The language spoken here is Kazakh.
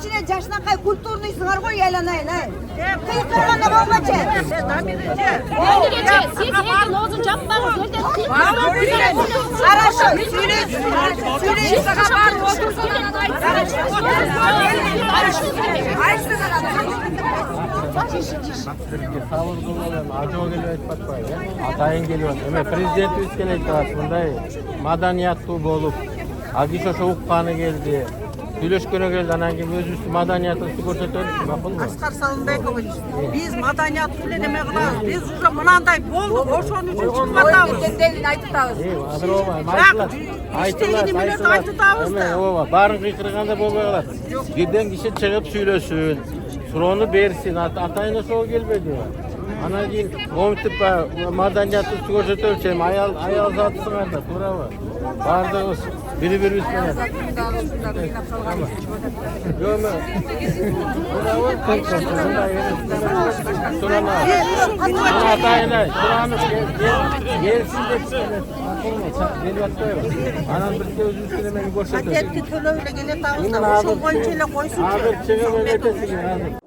içine jaşnakay kulturnuysыңар ғой aylanayın ha. Kıyıklarına болмачы. Siz elden ağzını yapmanız elden Хорошо, сөйлейсіз хабар Атайын келіп эме президентибиз келет атат мындай маданияттуу болуп агиш ошо укканы келди сүйлөшкөнү келди анан кийин өзүбүздүн маданиятыбызды көрсөтөлүчү макулбу? Аскар Салымбекович, biz madaniyat ile neme kılıyoruz? Biz уже mınanday bolduk, oşon üçün çıkıp atağız. Азыр айтылат. Эме ооба, баарын кыйкырганда болбой калат. Бирден киши чыгып сүйлөсүн, суроону берсин, атайын ошого келбеди. Анан кийин моминтип маданиятыбызды көрсөтөлүчү, эми аял затысыңар да, туурабы? Баардыгыбыз бири-бирибиз менен. Жокму? Туурабы? Атайын суранып келсин деп келип атпайбы? Анан бирде өзүбүздүн эмени көрсөтөлү. Paketli tölöyle gelet ağızda, oşon boyunca ile koysun ki. Азыр чыгып элетесиң, азыр.